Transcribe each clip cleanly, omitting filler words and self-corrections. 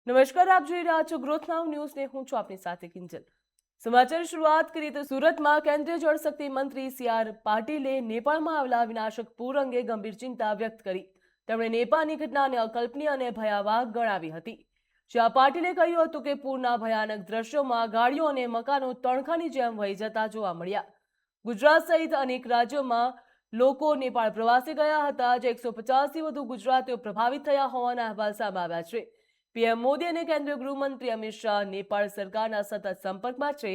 નમસ્કાર, આપ જોઈ રહ્યા છો ગ્રોથ નાઉ ન્યૂઝ ને હું છું આપની સાથે કિંજલ। સમાચાર શરૂઆત કરીએ તો સુરતમાં કેન્દ્રીય જળશક્તિ મંત્રી સી.આર. પાટીલે નેપાળમાં આવેલા વિનાશક પૂર અંગે ગંભીર ચિંતા વ્યક્ત કરી। તેમણે નેપાળની ઘટનાને અકલ્પનીય અને ભયાવહ ગણાવી હતી। જ્યાં પાટીલે કહ્યું હતું કે પૂરના ભયાનક દ્રશ્યોમાં ગાડીઓ અને મકાનો તણખાની જેમ વહી જતા જોવા મળ્યા। ગુજરાત સહિત અનેક રાજ્યોમાં લોકો નેપાળ પ્રવાસે ગયા હતા, જે 150થી વધુ ગુજરાતીઓ પ્રભાવિત થયા હોવાના અહેવાલ સામે આવ્યા છે। પીએમ મોદી અને કેન્દ્રીય ગૃહમંત્રી અમિત શાહ નેપાળ સરકારના સતત સંપર્કમાં છે।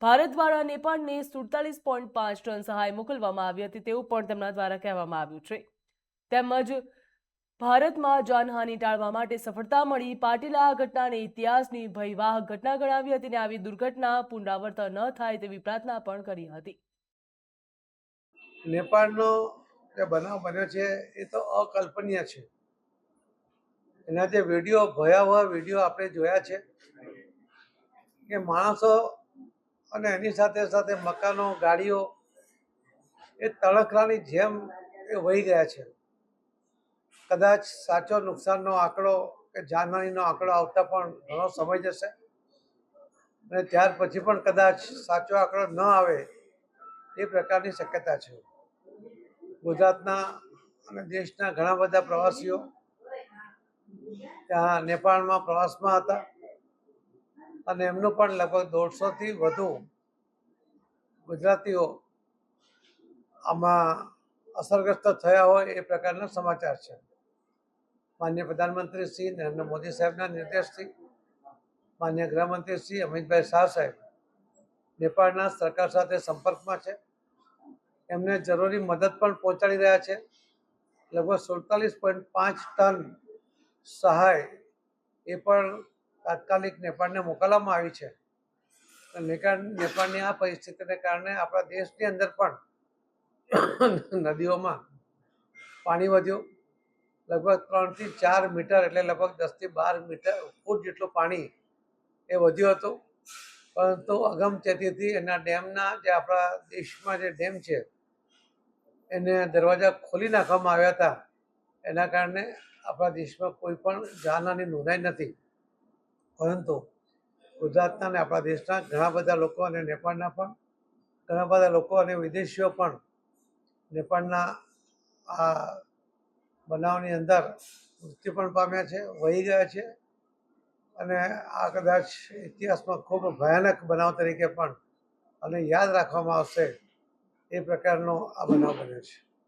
ભારત દ્વારા નેપાળને 47.5 ટન સહાય મોકલવામાં આવી હતી તેવું પણ તેમના દ્વારા કહેવામાં આવ્યું છે। તેમજ ભારતમાં જાનહાનિ ટાળવા માટે સફળતા મળી। પાટીલે આ ઘટનાને ઇતિહાસની ભયાવહ ઘટના ગણાવી હતી અને આવી દુર્ઘટના પુનરાવર્તન ન થાય તેવી પ્રાર્થના પણ કરી હતી। નેપાળનો જે બનાવ બન્યો છે એ તો અકલ્પનીય છે। એના જે વિડીયો ભયાવહ વિડીયો આપણે જોયા છે કે માણસો અને એની સાથે સાથે મકાનો ગાડીઓ એ તણખલાની જેમ એ વહી ગયા છે। કદાચ સાચો નુકસાનનો આંકડો કે જાનહાનિનો આંકડો આવતા પણ ઘણો સમય જશે અને ત્યાર પછી પણ કદાચ સાચો આંકડો ન આવે એ પ્રકારની શક્યતા છે। ગુજરાતના અને દેશના ઘણા બધા પ્રવાસીઓ ત્યાં નેપાળમાં પ્રવાસમાં હતા અને એમનું પણ લગભગ 150થી વધુ ગુજરાતીઓ આમાં અસરગ્રસ્ત થયા હોય એ પ્રકારના સમાચાર છે। માનનીય પ્રધાનમંત્રી શ્રી નરેન્દ્ર મોદી સાહેબના નિર્દેશથી માનનીય ગૃહમંત્રી શ્રી અમિતભાઈ શાહ સાહેબ નેપાળના સરકાર સાથે સંપર્કમાં છે। એમને જરૂરી મદદ પણ પહોંચાડી રહ્યા છે। લગભગ 47.5 ટન સહાય એ પણ તાત્કાલિક નેપાળને મોકલવામાં આવી છે। નેપાળની આ પરિસ્થિતિને કારણે આપણા દેશની અંદર પણ નદીઓમાં પાણી વધ્યું। લગભગ 3થી 4 મીટર એટલે લગભગ 10થી 12 ફૂટ જેટલું પાણી એ વધ્યું હતું, પરંતુ અગમચેતીથી એના ડેમના જે આપણા દેશમાં જે ડેમ છે એને દરવાજા ખોલી નાખવામાં આવ્યા હતા। એના કારણે આપણા દેશમાં કોઈ પણ જાનહાનિ નોંધાઈ નથી, પરંતુ ગુજરાતના અને આપણા દેશના ઘણા બધા લોકો અને નેપાળના પણ ઘણા બધા લોકો અને વિદેશીઓ પણ નેપાળના આ બનાવની અંદર મૃત્યુ પણ પામ્યા છે, વહી ગયા છે અને આ કદાચ ઇતિહાસમાં ખૂબ ભયાનક બનાવ તરીકે પણ અને યાદ રાખવામાં આવશે એ પ્રકારનો આ બનાવ બન્યો છે।